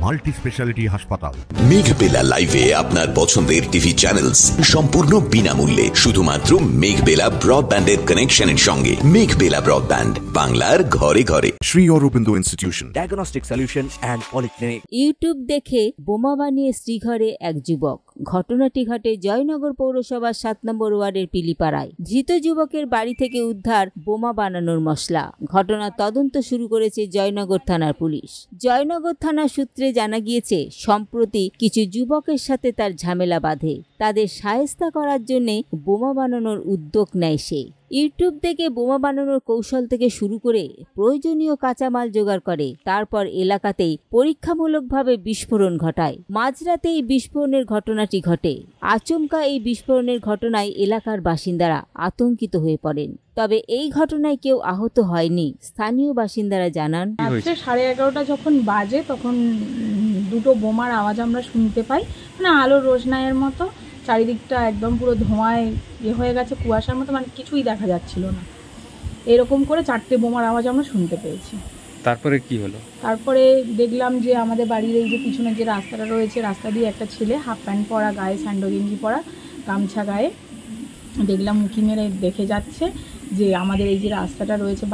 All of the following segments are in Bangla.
মাল্টি স্পেশালিটি হাসপাতাল। মেঘবেলা লাইভে আপনার পছন্দের টিভি চ্যানেলস সম্পূর্ণ বিনামূল্যে, শুধুমাত্র মেঘবেলা ব্রডব্যান্ডের কানেকশনের সঙ্গে। মেঘবেলা ব্রডব্যান্ড, বাংলার ঘরে ঘরে। Sri Aurobindo Institution, diagnostic solution and polyclinic. YouTube দেখে বোমা বানিয়ে শ্রীঘরে এক যুবক। ঘটনাটি ঘটে জয়নগর পৌরসভার 7 নম্বর ওয়ার্ডের পিলিপাড়ায়। ধৃত যুবকের বাড়ি থেকে উদ্ধার বোমা বানানোর মশলা। ঘটনার তদন্ত শুরু করেছে জয়নগর থানার পুলিশ। জয়নগর থানার সূত্রে জানা গিয়েছে, সম্প্রতি কিছু যুবকের সাথে তার ঝামেলা বাঁধে। তাদের শায়েস্তা করার জন্য বোমা বানানোর উদ্যোগ নেয় সে। ইউটিউব থেকে বোমা বানানোর কৌশল থেকে শুরু করে প্রয়োজনীয় কাঁচামাল জোগাড় করে, তারপর এলাকাতেই পরীক্ষামূলকভাবে বিস্ফোরণ ঘটায়। মাঝরাতে এই বিস্ফোরণের ঘটনাটি ঘটে। আচমকা এই বিস্ফোরণের ঘটনায় এলাকার বাসিন্দারা আতঙ্কিত হয়ে পড়েন। তবে এই ঘটনায় কেউ আহত হয়নি। স্থানীয় বাসিন্দারা জানান, রাত্রে 11:30 যখন বাজে তখন দুটো বোমার আওয়াজ আমরা শুনতে পাই। মানে আলো রোশনাইয়ের মতো, চারিদিকটা একদম পুরো ধোঁয়ায় হয়ে গেছে, কুয়াশার মতো, মানে কিছুই দেখা যাচ্ছিল না। এরকম করে 4টে বোমার আওয়াজ আমরা শুনতে পেয়েছি। তারপরে কি হলো? তারপরে দেখলাম যে আমাদের বাড়ির এই যে পিছনে যে রাস্তাটা রয়েছে, রাস্তা দিয়ে একটা ছেলে হাফ প্যান্ট পরা, গায়ে স্যান্ডো গেঞ্জি পরা, গামছা গায়ে, দেখলাম উঁকি মেরে দেখে যাচ্ছে যে আমাদের এই যে রাস্তাটা রয়েছে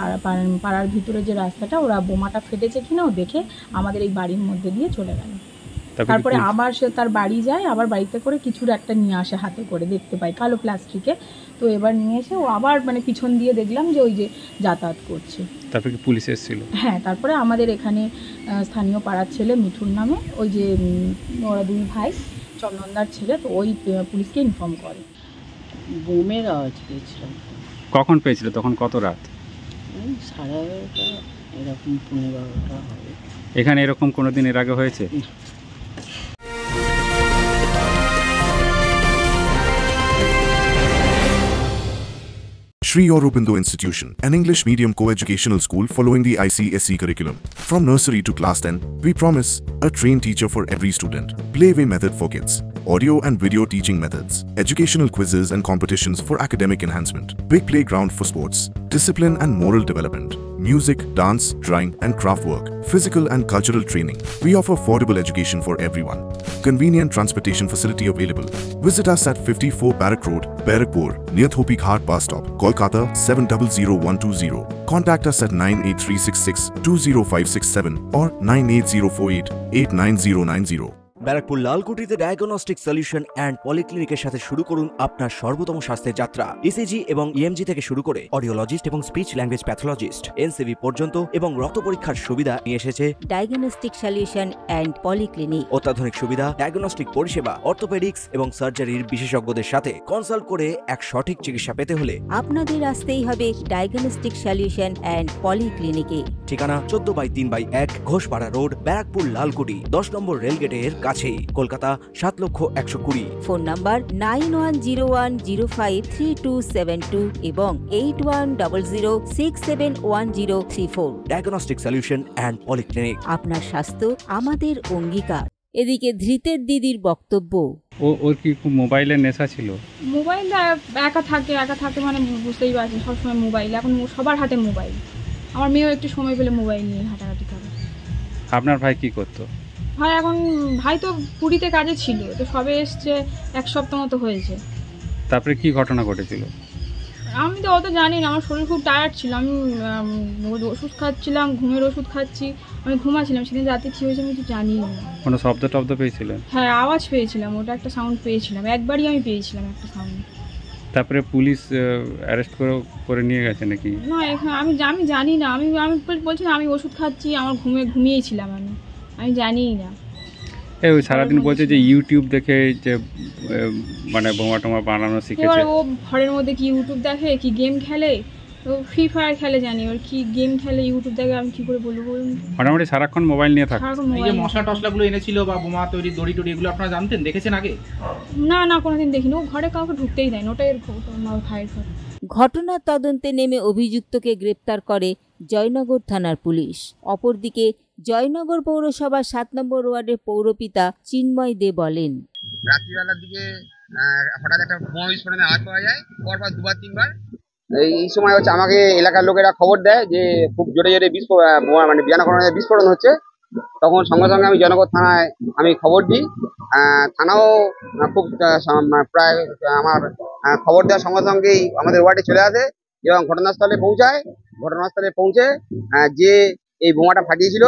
পাড়ার ভিতরে যে রাস্তাটা, ওরা বোমাটা ফেটেছে কিনা ও দেখে আমাদের এই বাড়ির মধ্যে দিয়ে চলে গেল। তারপরে আবার সে তার বাড়ি যায়, আবার বাড়িতে করে কিছুর একটা নিয়ে আসে হাতে করে, দেখতে পাই কালো প্লাস্টিকে। তো এবার নিয়ে এসে ও আবার মানে পিছন দিয়ে দেখলাম যে ওই যে যাতায়াত করছে। তারপরে কি পুলিশ এসেছিল? হ্যাঁ, তারপরে আমাদের এখানে স্থানীয় পাড়ার ছেলে মিঠুর নামে, ওই যে ওরা 2 ভাই, চন্দনদার ছেলে, তো ওই পুলিশকে ইনফর্ম করে। বোমের আওয়াজ পেয়েছিলাম। কখন পেয়েছিল? তখন কত রাত? 11:30 এরকম, 12:15 হবে। এখানে এরকম কোনোদিন এর আগে হয়েছে? Sri Aurobindo Institution, an English medium co-educational school following the ICSE curriculum. From nursery to class 10, we promise a trained teacher for every student. Playway method for kids. Audio and video teaching methods. Educational quizzes and competitions for academic enhancement. Big playground for sports. Discipline and moral development. Music, dance, drawing and craft work. Physical and cultural training. We offer affordable education for everyone. Convenient transportation facility available. Visit us at 54 Barrack Road, Barrackpur, near Thopi Ghat bus stop, Kolkata 700120. Contact us at 98366 20567 or 98048 89090. Barrackpore লালকুটিতে ডায়াগনস্টিক সলিউশন অ্যান্ড পলিক্লিনিকের সাথে শুরু করুন আপনার সর্বোত্তম স্বাস্থ্যের যাত্রা। ইসিজি এবং ইএমজি থেকে শুরু করে অডিওলজিস্ট এবং স্পিচ ল্যাঙ্গুয়েজ প্যাথোলজিস্ট, এনসিভি পর্যন্ত এবং রক্ত পরীক্ষার সুবিধা নিয়ে এসেছে ডায়াগনস্টিক সলিউশন অ্যান্ড পলিক্লিনিক। অত্যাধুনিক সুবিধা, ডায়াগনস্টিক পরিষেবা, অর্থোপেডিক্স এবং সার্জারির বিশেষজ্ঞদের সাথে কনসাল্ট করে এক সঠিক চিকিৎসা পেতে হলে আপনাদের আসতেই হবে ডায়াগনস্টিক সলিউশন অ্যান্ড পলিক্লিনিকে। ঠিকানা 14/3/1 ঘোষপাড়া রোড, ব্যারাকপুর লালকুটি, 10 নম্বর রেলগেটের কাছেই, কলকাতা 7,20,020। ফোন নাম্বার 9101053272 এবং 8100671034। Diagnostic solution and polyclinic. আপনার স্বাস্থ্য আমাদের অঙ্গীকার। এদিকে ধৃতের দিদির বক্তব্য, ওর কি খুব মোবাইলের নেশা ছিল? মোবাইল একা থাকে মানে বুঝতেই পারছেন, সবসময় মোবাইল। এখন সবার হাতে মোবাইল। আমার মেয়েও একটু সময় পেলে মোবাইল নিয়ে হাঁটাহাঁটি করে। আপনার ভাই কি করতো? ভাই তো পুরীতে কাজে ছিল, তো সবে এসছে, 1 সপ্তাহ মতো হয়েছে। তারপরে কি ঘটনা ঘটেছিল? আমি তো অত জানি না, আমার শরীর খুব টায়ার্ড ছিল। আমি ওষুধ খাচ্ছিলাম, ঘুমের ওষুধ খাচ্ছি, আমি ঘুমাচ্ছিলাম। সেদিন রাতে কী হয়েছে আমি কিছু জানি না। কোনো শব্দ টব্দ পেয়েছিলেন? হ্যাঁ, আওয়াজ পেয়েছিলাম, ওটা একটা সাউন্ড পেয়েছিলাম, একবারই আমি পেয়েছিলাম একটা সাউন্ড। তারপরে পুলিশ অ্যারেস্ট করে নিয়ে গেছে নাকি? না, এখানে আমি জানি না। আমি বলছি না, আমি ওষুধ খাচ্ছি, আমার ঘুমিয়েছিলাম, আমি জানিই না। ওই সারাদিন বলছে যে ইউটিউব দেখে যে মানে বোমা টোমা বানানো শিখেছে। এবার ও ঘরের মধ্যে কি ইউটিউব দেখে, কি গেম খেলে, তো ফ্রি ফায়ার খেলে, জানি। ওর কি গেম খেলে, ইউটিউব দেখে, আমি কি করে বলবো বলুন? মোটামুটি সারাক্ষণ মোবাইল নিয়ে থাকে। এই যে মশলা টসলাগুলো এনেছিল বা বোমা তৈরি দড়ি টড়ি, এগুলো আপনারা জানতেন, দেখেছেন আগে? না, কোনোদিন দেখিনি। ও ঘরে কাউকে ঢুকতেই দেয় না, ওটাই আমার ভাইয়ের ঘর। ঘটনার তদন্তে নেমে অভিযুক্তকে গ্রেপ্তার করে জয়নগর থানার পুলিশ। অপরদিকে জয়নগর পৌরসভার 7 নম্বর ওয়ার্ডের পৌরপিতা চিন্ময় দে বলেন, রাত্রিবেলার দিকে হঠাৎ একটা বোমা বিস্ফোরণের আওয়াজ পাওয়া যায়, পরপর 2-3 বার। এই সময় হচ্ছে আমাকে এলাকার লোকেরা খবর দেয় যে খুব জোরে বিস্ফোরণ, মানে বিছানাখণ্ডে বিস্ফোরণ হচ্ছে। তখন সঙ্গে সঙ্গে আমি জয়নগর থানায় আমি খবর দিই। থানাও খুব প্রায় আমার খবর দেওয়ার সঙ্গে সঙ্গেই আমাদের ওয়ার্ডে চলে আসে এবং ঘটনাস্থলে পৌঁছায়। ঘটনাস্থলে পৌঁছে যে এই বোমাটা ফাটিয়েছিল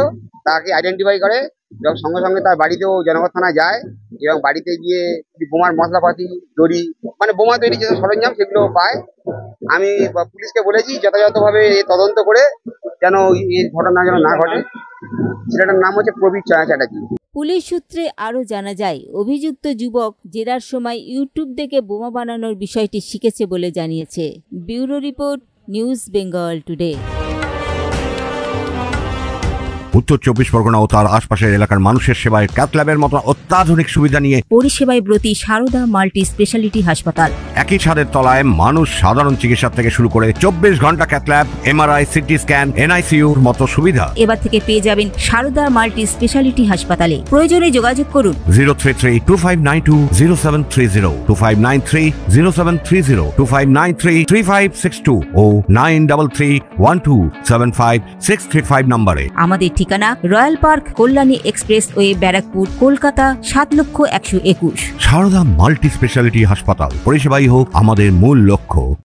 তাকে আইডেন্টিফাই করে এবং সঙ্গে সঙ্গে তার বাড়িতেও জয়নগর থানায় যায় এবং বাড়িতে গিয়ে বোমার মশলাপাতি, দড়ি, মানে বোমা তৈরি যে সরঞ্জাম সেগুলো পায়। আমি পুলিশকে বলেছি যথাযথভাবে তদন্ত করে যেন এই ঘটনা যেন না ঘটে। ছেলেটার নাম হচ্ছে প্রবীর চ্যাটার্জি। পুলিশ সূত্রে আরও জানা যায়, অভিযুক্ত যুবক জেরার সময় ইউটিউব দেখে বোমা বানানোর বিষয়টি শিখেছে বলে জানিয়েছে। Bureau report, news Bengal today. উত্তর 24 পরগনা ও তার আশপাশের এলাকার মানুষের সেবায় ক্যাথ ল্যাবের মতো অত্যাধুনিক সুবিধা নিয়ে পরিষেবায় ব্রতী সারদা মাল্টি স্পেশালিটি হাসপাতাল। একই ছাদের তলায় মানুষ সাধারণ চিকিৎসা থেকে শুরু করে 24 ঘন্টা cath lab, MRI, CT scan, এনআইসিইউর মতো সুবিধা এবার থেকে পেয়ে যাবেন সারদা মাল্টি স্পেশালিটি হাসপাতালে। প্রয়োজনে যোগাযোগ করুন 033-2592-0730, 2593-0730, 2593-3562 ও 9331275635 নম্বরে। আমাদের ঠিকানা royal park, Kalyani expressway, Barrackpore, Kolkata 7,121,000। Sarada multi speciality হাসপাতাল, পরিষেবাই হোক আমাদের মূল লক্ষ্য।